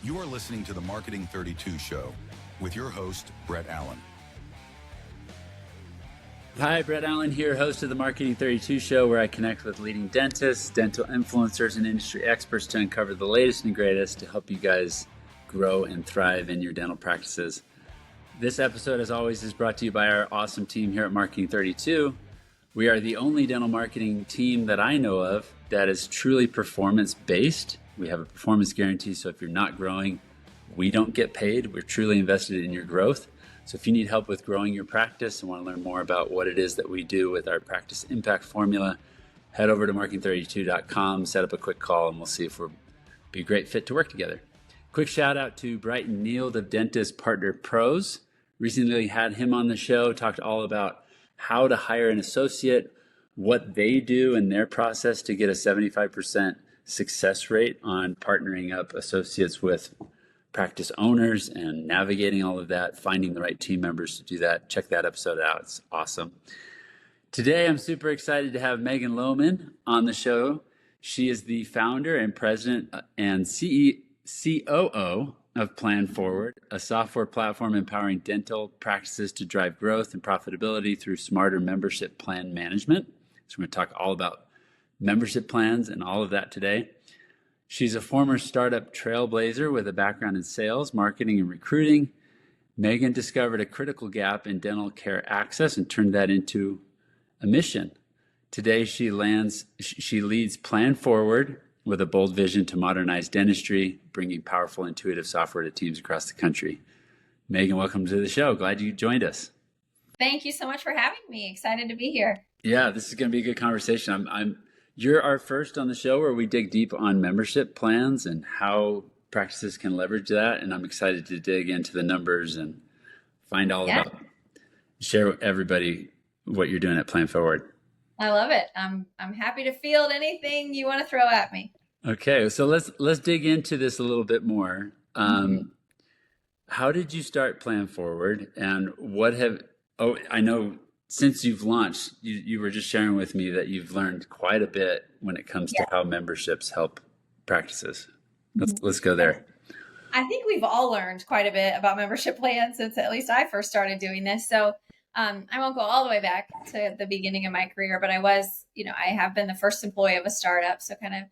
You are listening to the Marketing 32 Show with your host, Brett Allen. Hi, Brett Allen here, host of the Marketing 32 Show, where I connect with leading dentists, dental influencers, and industry experts to uncover the latest and greatest to help you guys grow and thrive in your dental practices. This episode, as always, is brought to you by our awesome team here at Marketing 32. We are the only dental marketing team that I know of that is truly performance-based. We have a performance guarantee, so if you're not growing, we don't get paid. We're truly invested in your growth. So if you need help with growing your practice and want to learn more about what it is that we do with our practice impact formula, head over to marketing32.com, set up a quick call, and we'll see if we'll be a great fit to work together. Quick shout out to Brighton Neild of Dentist Partner Pros. Recently had him on the show, talked all about how to hire an associate, what they do in their process to get a 75% success rate on partnering up associates with practice owners and navigating all of that, finding the right team members to do that. Check that episode out. It's awesome. Today, I'm super excited to have Megan Lohman on the show. She is the founder and president and COO of Plan Forward, a software platform empowering dental practices to drive growth and profitability through smarter membership plan management. So we're going to talk all about membership plans and all of that today. She's a former startup trailblazer with a background in sales, marketing, and recruiting. Megan discovered a critical gap in dental care access and turned that into a mission. Today, she leads Plan Forward with a bold vision to modernize dentistry, bringing powerful, intuitive software to teams across the country. Megan, welcome to the show. Glad you joined us. Thank you so much for having me. Excited to be here. Yeah, this is going to be a good conversation. You're our first on the show where we dig deep on membership plans and how practices can leverage that. And I'm excited to dig into the numbers and find all about, share with everybody what you're doing at Plan Forward. I love it. I'm happy to field anything you want to throw at me. Okay, so let's dig into this a little bit more. How did you start Plan Forward, and I know since you've launched, you were just sharing with me that you've learned quite a bit when it comes to how memberships help practices. Let's go there. I think we've all learned quite a bit about membership plans since at least I first started doing this. So I won't go all the way back to the beginning of my career, but I have been the first employee of a startup. So kind of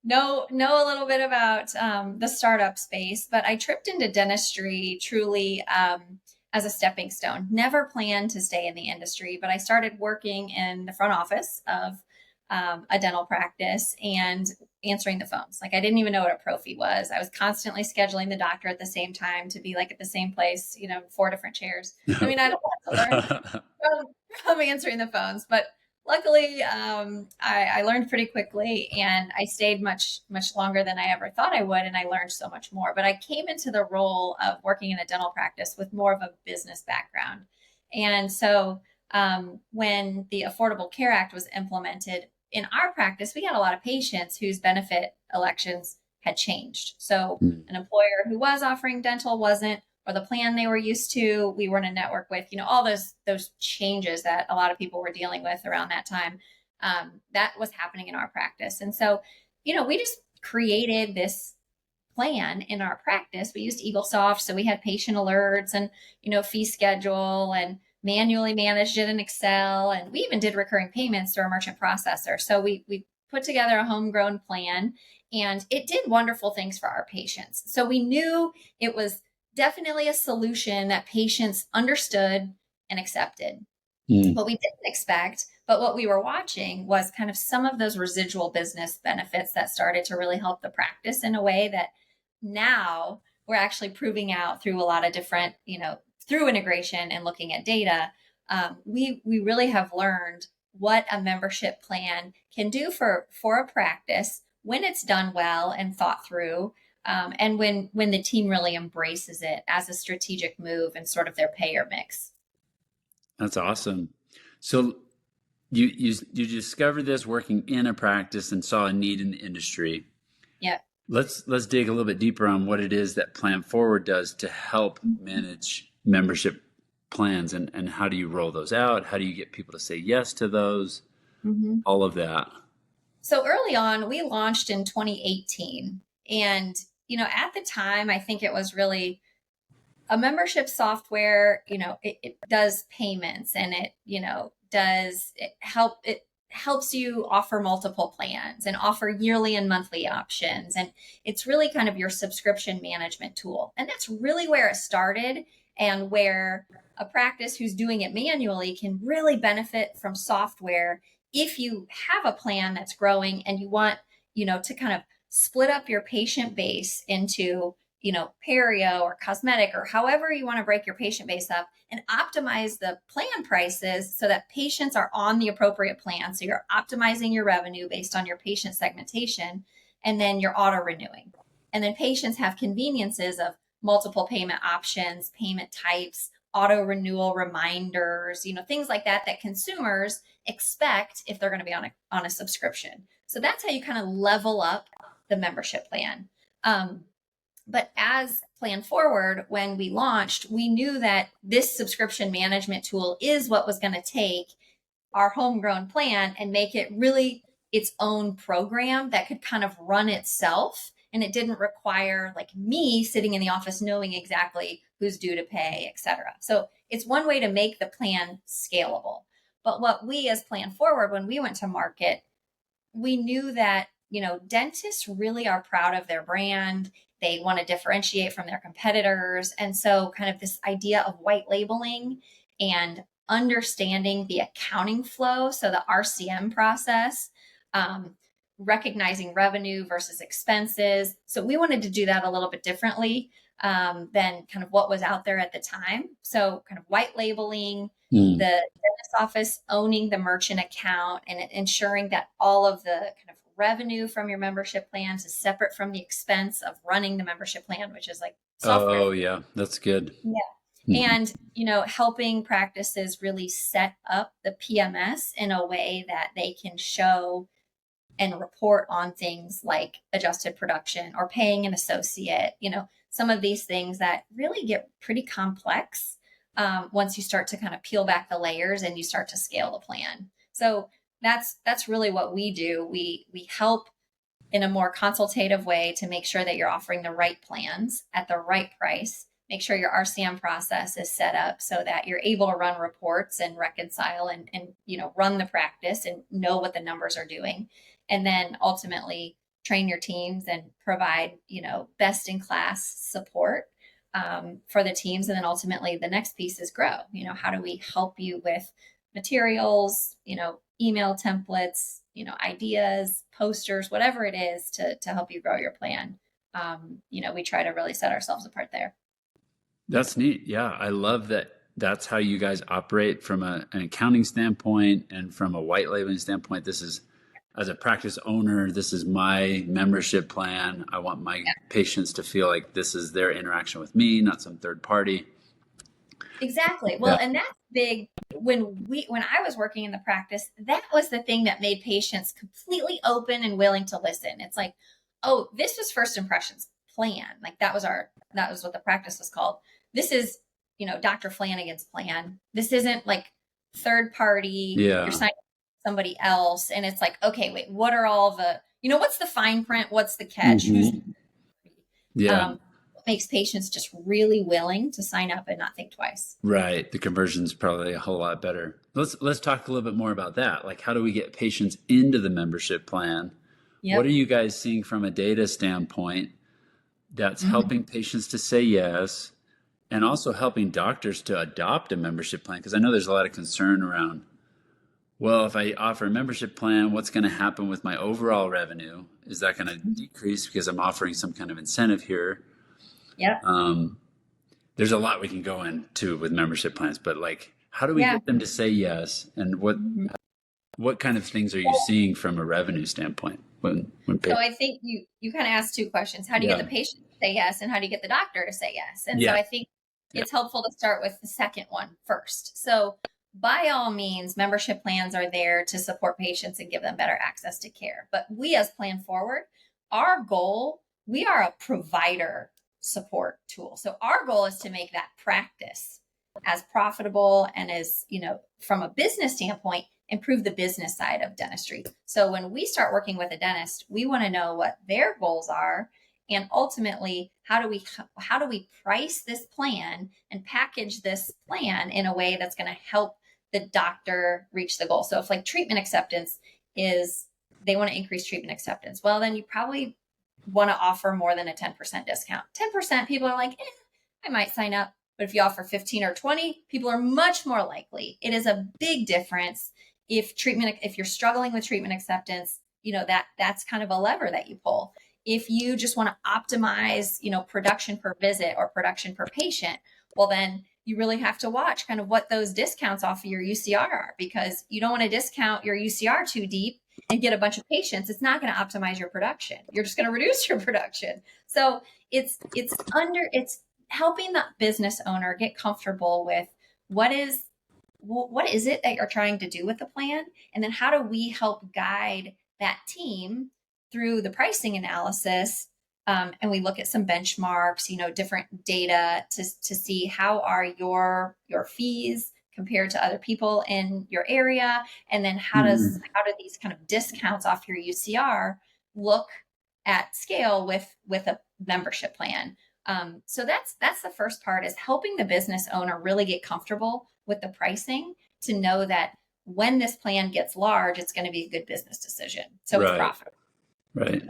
know a little bit about the startup space, but I tripped into dentistry truly as a stepping stone. Never planned to stay in the industry, but I started working in the front office of a dental practice and answering the phones. Like I didn't even know what a prophy was. I was constantly scheduling the doctor at the same time to be like at the same place, 4 different chairs. I mean, I don't want to learn from answering the phones, but luckily I learned pretty quickly and I stayed much, much longer than I ever thought I would. And I learned so much more, but I came into the role of working in a dental practice with more of a business background. And so when the Affordable Care Act was implemented in our practice, we had a lot of patients whose benefit elections had changed. So an employer who was offering dental wasn't, or the plan they were used to, we weren't a network with, all those changes that a lot of people were dealing with around that time. That was happening in our practice. And so, we just created this plan in our practice. We used EagleSoft. So we had patient alerts and, fee schedule and manually managed it in Excel. And we even did recurring payments through a merchant processor. So we put together a homegrown plan and it did wonderful things for our patients. So we knew it was definitely a solution that patients understood and accepted. What we didn't expect, but what we were watching was kind of some of those residual business benefits that started to really help the practice in a way that now we're actually proving out through a lot of different, through integration and looking at data. We really have learned what a membership plan can do for a practice when it's done well and thought through. And when the team really embraces it as a strategic move and sort of their payer mix. That's awesome. So you discovered this working in a practice and saw a need in the industry. Yeah. Let's dig a little bit deeper on what it is that Plan Forward does to help manage membership plans and how do you roll those out? How do you get people to say yes to those? All of that. So early on, we launched in 2018 and at the time, I think it was really a membership software, it does payments, and it helps you offer multiple plans and offer yearly and monthly options. And it's really kind of your subscription management tool. And that's really where it started, and where a practice who's doing it manually can really benefit from software if you have a plan that's growing and you want, to kind of split up your patient base into perio or cosmetic, or however you want to break your patient base up, and optimize the plan prices so that patients are on the appropriate plan. So you're optimizing your revenue based on your patient segmentation, and then you're auto renewing. And then patients have conveniences of multiple payment options, payment types, auto renewal reminders, things like that consumers expect if they're going to be on a subscription. So that's how you kind of level up the membership plan. But as Plan Forward, when we launched, we knew that this subscription management tool is what was going to take our homegrown plan and make it really its own program that could kind of run itself. And it didn't require like me sitting in the office knowing exactly who's due to pay, et cetera. So it's one way to make the plan scalable. But what we as Plan Forward, when we went to market, we knew that, dentists really are proud of their brand. They want to differentiate from their competitors. And so kind of this idea of white labeling and understanding the accounting flow, so the RCM process, recognizing revenue versus expenses. So we wanted to do that a little bit differently than kind of what was out there at the time. So kind of white labeling, the dentist office owning the merchant account, and ensuring that all of the kind of revenue from your membership plans is separate from the expense of running the membership plan, which is like software. Oh yeah, that's good. Yeah. And, helping practices really set up the PMS in a way that they can show and report on things like adjusted production or paying an associate, some of these things that really get pretty complex once you start to kind of peel back the layers and you start to scale the plan. So that's really what we do. We help in a more consultative way to make sure that you're offering the right plans at the right price. Make sure your RCM process is set up so that you're able to run reports and reconcile and run the practice and know what the numbers are doing. And then ultimately train your teams and provide, best in class support for the teams. And then ultimately the next piece is grow. How do we help you with materials, email templates, ideas, posters, whatever it is to help you grow your plan. We try to really set ourselves apart there. That's neat. Yeah. I love that. That's how you guys operate from an accounting standpoint and from a white labeling standpoint. This is, as a practice owner, this is my membership plan. I want my patients to feel like this is their interaction with me, not some third party. Exactly. Well, and that's big. When I was working in the practice, that was the thing that made patients completely open and willing to listen. It's like, oh, this was First Impressions plan. Like that was what the practice was called. This is, Dr. Flanagan's plan. This isn't like third party. Yeah. You're signing somebody else. And it's like, okay, wait, what are all the, what's the fine print? What's the catch? Mm-hmm. What makes patients just really willing to sign up and not think twice. Right. The conversion's probably a whole lot better. Let's talk a little bit more about that. Like, how do we get patients into the membership plan? Yep. What are you guys seeing from a data standpoint that's helping patients to say yes, and also helping doctors to adopt a membership plan? Because I know there's a lot of concern around, well, if I offer a membership plan, what's going to happen with my overall revenue? Is that going to decrease because I'm offering some kind of incentive here? Yeah. There's a lot we can go into with membership plans, but like, how do we get them to say yes? And what kind of things are you seeing from a revenue standpoint? So I think you kind of asked two questions. How do you get the patient to say yes, and how do you get the doctor to say yes? And so I think it's helpful to start with the second one first. So by all means, membership plans are there to support patients and give them better access to care. But we as Plan Forward, our goal, we are a provider support tool. So our goal is to make that practice as profitable and as, from a business standpoint, improve the business side of dentistry. So when we start working with a dentist, we want to know what their goals are And ultimately, how do we price this plan and package this plan in a way that's going to help the doctor reach the goal? So if like treatment acceptance is, they want to increase treatment acceptance, well, then you probably want to offer more than a 10% discount. 10%, people are like, I might sign up. But if you offer 15 or 20, people are much more likely. It is a big difference if you're struggling with treatment acceptance, that's kind of a lever that you pull. If you just want to optimize, production per visit or production per patient, well, then you really have to watch kind of what those discounts off of your UCR are, because you don't want to discount your UCR too deep and get a bunch of patients. It's not going to optimize your production. You're just going to reduce your production. So it's helping the business owner get comfortable with what is it that you're trying to do with the plan? And then how do we help guide that team through the pricing analysis? And we look at some benchmarks, different data to see how are your fees compared to other people in your area. And then how do these kind of discounts off your UCR look at scale with a membership plan? So that's the first part, is helping the business owner really get comfortable with the pricing, to know that when this plan gets large, it's going to be a good business decision. So It's profitable. Right.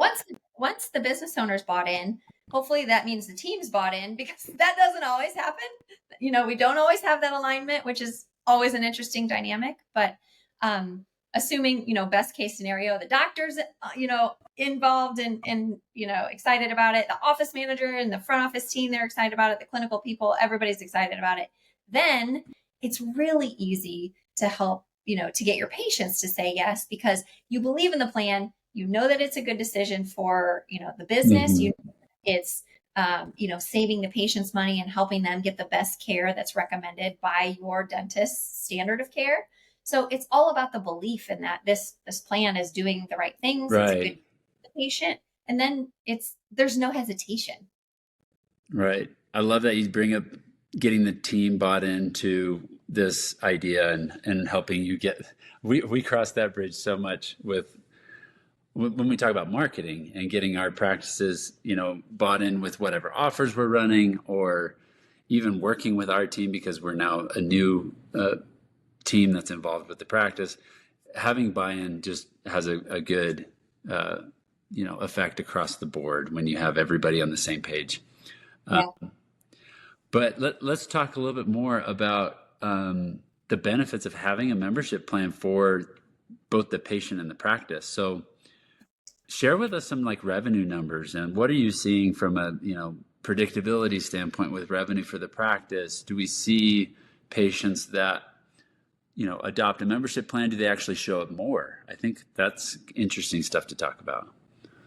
Once the business owner's bought in, hopefully that means the team's bought in, because that doesn't always happen. We don't always have that alignment, which is always an interesting dynamic. But assuming, best case scenario, the doctor's, involved and excited about it, the office manager and the front office team, they're excited about it, the clinical people, everybody's excited about it, then it's really easy to help, to get your patients to say yes, because you believe in the plan, that it's a good decision for, the business, it's, saving the patient's money and helping them get the best care that's recommended by your dentist's standard of care. So it's all about the belief in that this plan is doing the right things. Right. It's good for the patient. And then there's no hesitation. Right. I love that you bring up getting the team bought into this idea and helping you we cross that bridge so much when we talk about marketing and getting our practices, bought in with whatever offers we're running, or even working with our team because we're now a new team that's involved with the practice. Having buy-in just has a good, effect across the board when you have everybody on the same page. Yeah. But let's talk a little bit more about the benefits of having a membership plan for both the patient and the practice. So share with us some revenue numbers, and what are you seeing from a predictability standpoint with revenue for the practice? Do we see patients that adopt a membership plan? Do they actually show up more? I think that's interesting stuff to talk about.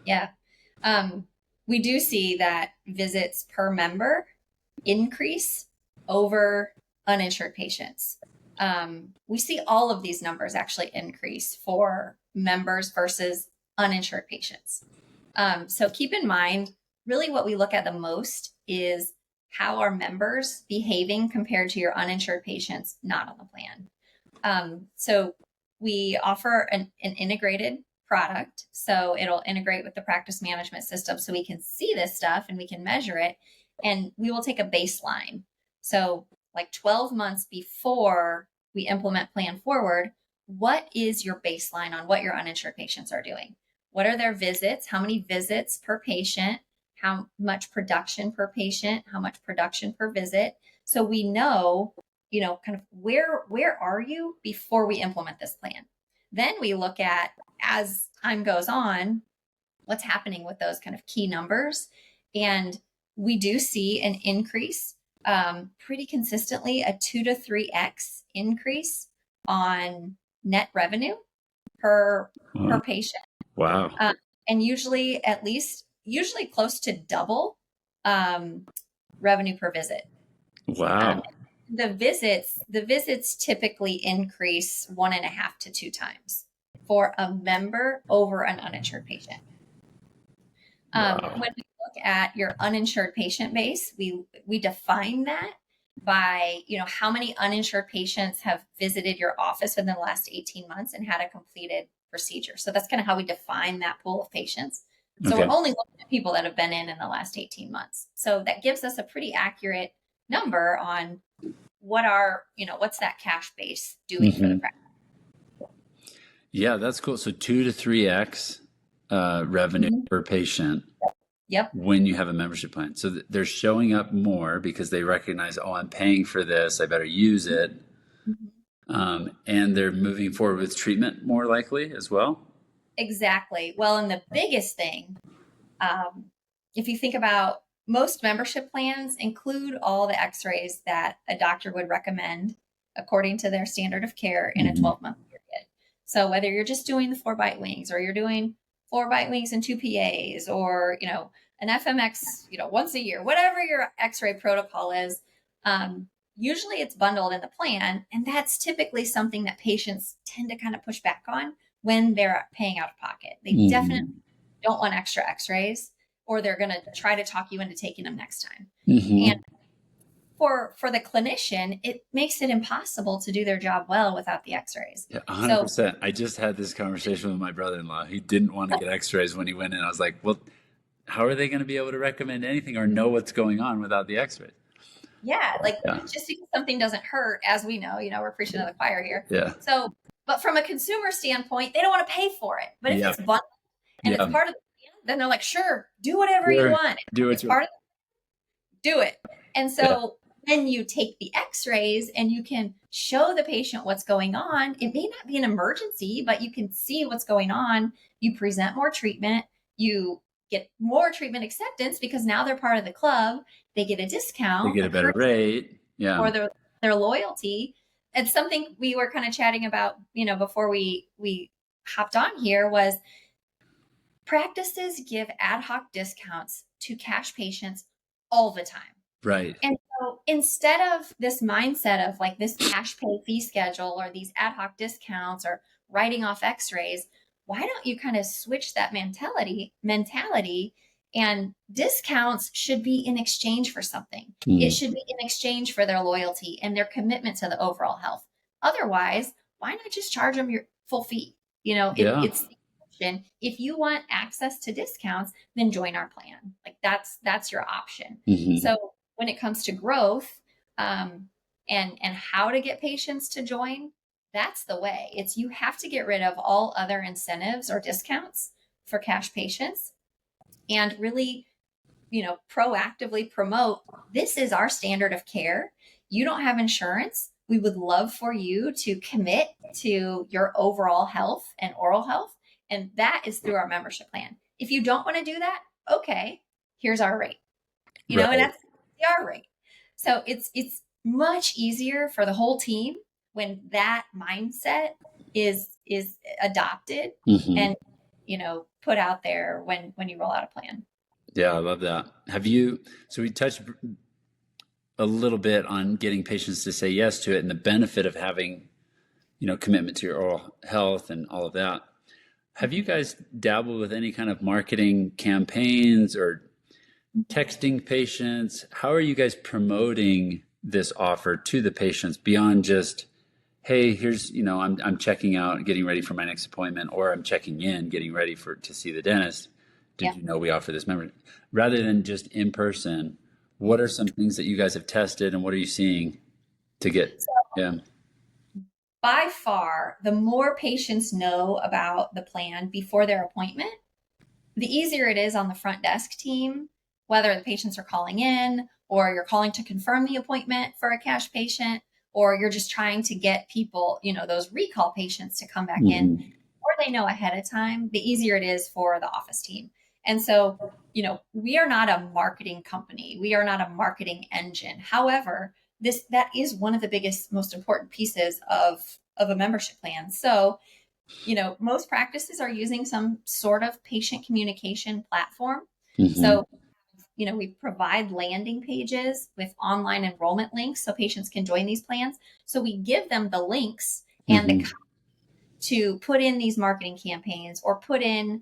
Yeah. We do see that visits per member increase over uninsured patients. We see all of these numbers actually increase for members versus uninsured patients. So keep in mind, really what we look at the most is how are members behaving compared to your uninsured patients not on the plan. So we offer an integrated product. So it'll integrate with the practice management system, so we can see this stuff and we can measure it. And we will take a baseline. So 12 months before we implement Plan Forward, what is your baseline on what your uninsured patients are doing? What are their visits? How many visits per patient? How much production per patient? How much production per visit? So we know, kind of where are you before we implement this plan? Then we look at, as time goes on, what's happening with those kind of key numbers. And we do see an increase pretty consistently, a 2 to 3x increase on net revenue per patient. Wow. And usually close to double revenue per visit. Wow. The visits typically increase 1.5 to 2 times for a member over an uninsured patient. Wow. When we look at your uninsured patient base, we define that by, how many uninsured patients have visited your office within the last 18 months and had a completed procedure. So that's kind of how we define that pool of patients. So we're Okay. only looking at people that have been in the last 18 months. So that gives us a pretty accurate number on what's that cash base doing for the practice. Yeah, that's cool. So 2 to 3x revenue per patient Yep. when you have a membership plan. So they're showing up more because they recognize, oh, I'm paying for this, I better use it. And they're moving forward with treatment more likely as well. Exactly. Well, and the biggest thing, if you think about most membership plans include all the x-rays that a doctor would recommend according to their standard of care in a 12-month period. So whether you're just doing the 4-bite wings or you're doing 4-bite wings and 2 PAs or, an FMX, once a year, whatever your x-ray protocol is, usually it's bundled in the plan. And that's typically something that patients tend to kind of push back on when they're paying out of pocket. They definitely don't want extra x-rays, or they're going to try to talk you into taking them next time. And for the clinician, it makes it impossible to do their job well without the x-rays. Yeah, 100%. I just had this conversation with my brother-in-law. He didn't want to get x-rays when he went in. I was like, well, how are they going to be able to recommend anything or know what's going on without the x-rays? Yeah, just because something doesn't hurt, as we know, we're preaching to the choir here. Yeah. So, but from a consumer standpoint, they don't want to pay for it. But if it's bundled and it's part of the plan, then they're like, sure, do whatever you want. Do it's part of do it. And so when you take the x-rays and you can show the patient what's going on, it may not be an emergency, but you can see what's going on. You present more treatment, you get more treatment acceptance because now they're part of the club. They get a discount. They get a better rate. Yeah. For their loyalty. It's something we were kind of chatting about, before we hopped on here, was practices give ad hoc discounts to cash patients all the time. Right. And so instead of this mindset of like this cash pay fee schedule or these ad hoc discounts or writing off x-rays, why don't you kind of switch that mentality, and discounts should be in exchange for something. It should be in exchange for their loyalty and their commitment to the overall health. Otherwise, why not just charge them your full fee? It's the option. If you want access to discounts, then join our plan. Like that's your option. So when it comes to growth, and how to get patients to join, that's the way. It's you have to get rid of all other incentives or discounts for cash patients and really, proactively promote, this is our standard of care. You don't have insurance. We would love for you to commit to your overall health and oral health. And that is through our membership plan. If you don't want to do that, okay, here's our rate. And that's our rate. So it's much easier for the whole team when that mindset is adopted and put out there when you roll out a plan. Yeah, I love that. So we touched a little bit on getting patients to say yes to it and the benefit of having, commitment to your oral health and all of that. Have you guys dabbled with any kind of marketing campaigns or texting patients? How are you guys promoting this offer to the patients beyond just, hey, here's, I'm checking out, getting ready for my next appointment, or I'm checking in, getting ready to see the dentist. Did you know we offer this membership? Rather than just in person, what are some things that you guys have tested and what are you seeing to get? By far, the more patients know about the plan before their appointment, the easier it is on the front desk team, whether the patients are calling in or you're calling to confirm the appointment for a cash patient, or you're just trying to get people, those recall patients to come back in, or they know ahead of time, the easier it is for the office team. And so, we are not a marketing company. We are not a marketing engine. However, that is one of the biggest, most important pieces of a membership plan. So, most practices are using some sort of patient communication platform. So, we provide landing pages with online enrollment links so patients can join these plans. So we give them the links and the copy to put in these marketing campaigns or put in,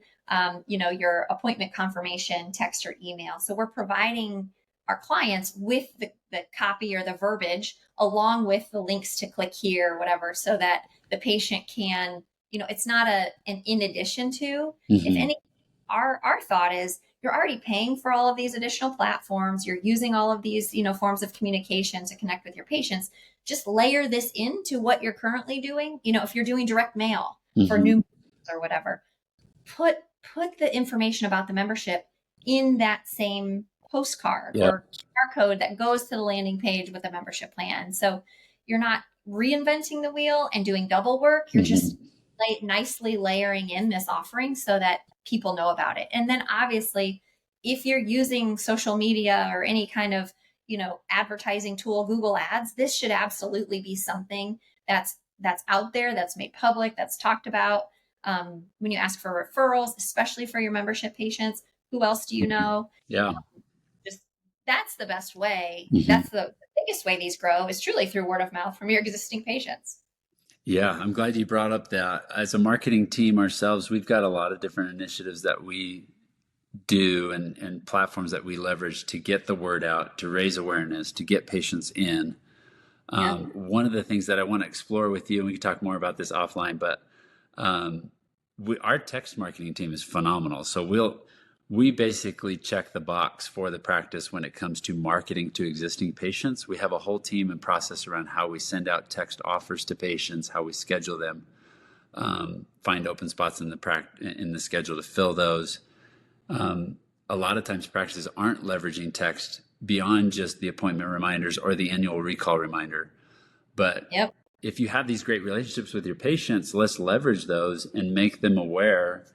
your appointment confirmation text or email. So we're providing our clients with the copy or the verbiage along with the links to click here or whatever, so that the patient can, it's not an in addition to, if any, our thought is you're already paying for all of these additional platforms. You're using all of these, forms of communication to connect with your patients. Just layer this into what you're currently doing. If you're doing direct mail for new or whatever, put the information about the membership in that same postcard or QR code that goes to the landing page with the membership plan. So you're not reinventing the wheel and doing double work. You're just nicely layering in this offering so that people know about it. And then obviously, if you're using social media or any kind of, advertising tool, Google Ads, this should absolutely be something that's out there, that's made public, that's talked about. When you ask for referrals, especially for your membership patients, who else do you know? Yeah. Just that's the best way. That's the biggest way these grow is truly through word of mouth from your existing patients. Yeah, I'm glad you brought up that. As a marketing team ourselves, we've got a lot of different initiatives that we do and platforms that we leverage to get the word out, to raise awareness, to get patients in. One of the things that I want to explore with you, and we can talk more about this offline, but our text marketing team is phenomenal. So we basically check the box for the practice when it comes to marketing to existing patients. We have a whole team and process around how we send out text offers to patients, how we schedule them, find open spots in the schedule to fill those. A lot of times practices aren't leveraging text beyond just the appointment reminders or the annual recall reminder. But if you have these great relationships with your patients, let's leverage those and make them aware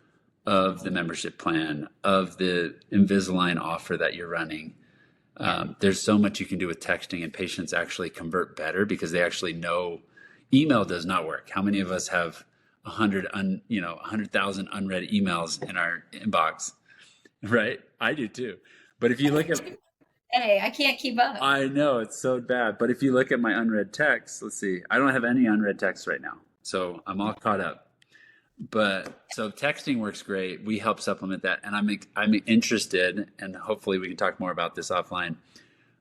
of the membership plan, of the Invisalign offer that you're running. There's so much you can do with texting, and patients actually convert better because they actually know email does not work. How many of us have 100,000 unread emails in our inbox? Right? I do too. But if you look at, hey, I can't keep up. I know it's so bad. But if you look at my unread texts, let's see, I don't have any unread texts right now. So I'm all caught up. But so texting works great. We help supplement that. And I'm interested, and hopefully we can talk more about this offline,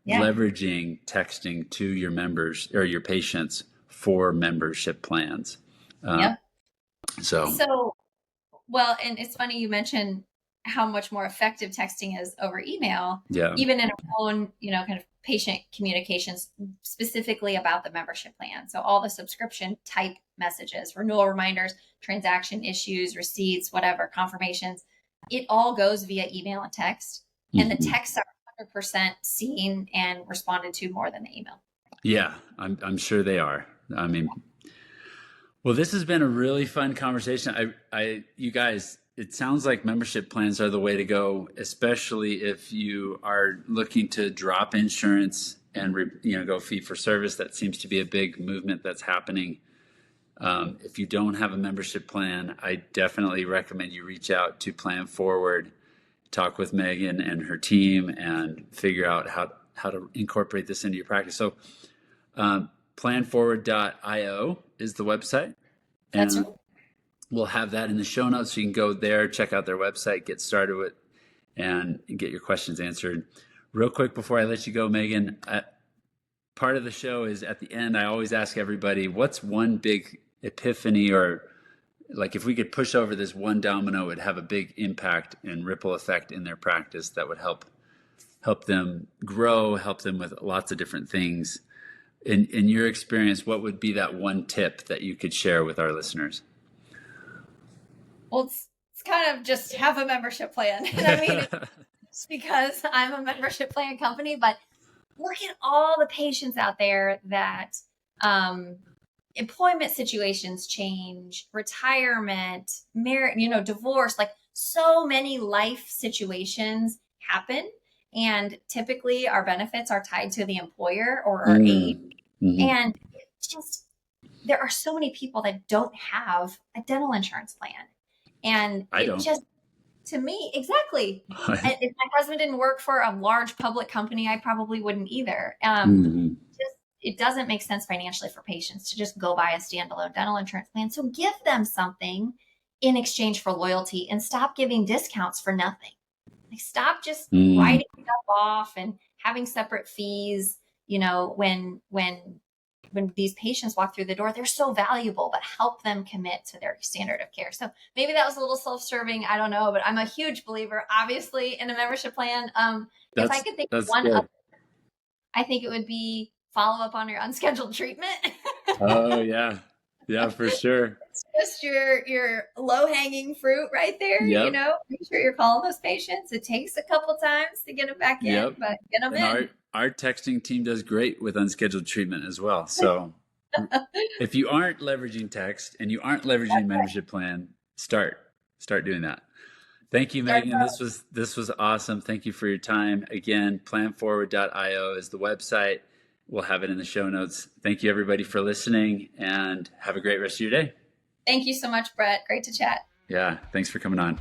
leveraging texting to your members or your patients for membership plans. So, well, and it's funny you mentioned how much more effective texting is over email, even in our own, kind of patient communications, specifically about the membership plan. So all the subscription type messages, renewal reminders, transaction issues, receipts, whatever, confirmations, it all goes via email and text. And the texts are 100% seen and responded to more than the email. Yeah, I'm sure they are. I mean, well, this has been a really fun conversation. You guys, it sounds like membership plans are the way to go, especially if you are looking to drop insurance and go fee for service. That seems to be a big movement that's happening. If you don't have a membership plan, I definitely recommend you reach out to Plan Forward, talk with Megan and her team, and figure out how to incorporate this into your practice. So planforward.io is the website. And that's right. We'll have that in the show notes, so you can go there, check out their website, get started with, and get your questions answered. Real quick before I let you go, Megan, part of the show is at the end, I always ask everybody, what's one big epiphany, or like if we could push over this one domino, it would have a big impact and ripple effect in their practice that would help them grow, help them with lots of different things. In your experience, what would be that one tip that you could share with our listeners? Well, it's kind of just have a membership plan. And I mean, it's because I'm a membership plan company, but look at all the patients out there that employment situations change, retirement, marriage, divorce, like so many life situations happen. And typically our benefits are tied to the employer or our age. And just, there are so many people that don't have a dental insurance plan. And to me, exactly. If my husband didn't work for a large public company, I probably wouldn't either. It doesn't make sense financially for patients to just go buy a standalone dental insurance plan. So give them something in exchange for loyalty, and stop giving discounts for nothing. Like, stop just writing stuff off and having separate fees, when when these patients walk through the door, they're so valuable, but help them commit to their standard of care. So maybe that was a little self-serving. I don't know, but I'm a huge believer, obviously, in a membership plan. If I could think of one other, I think it would be follow up on your unscheduled treatment. Oh yeah. Yeah, for sure. It's just your low-hanging fruit right there. Yep. You know, make sure you're calling those patients. It takes a couple times to get them back in, but get them in. Our texting team does great with unscheduled treatment as well. So if you aren't leveraging text and you aren't leveraging membership plan, start doing that. Thank you, Megan. This was awesome. Thank you for your time. Again, planforward.io is the website. We'll have it in the show notes. Thank you, everybody, for listening, and have a great rest of your day. Thank you so much, Brett. Great to chat. Yeah, thanks for coming on.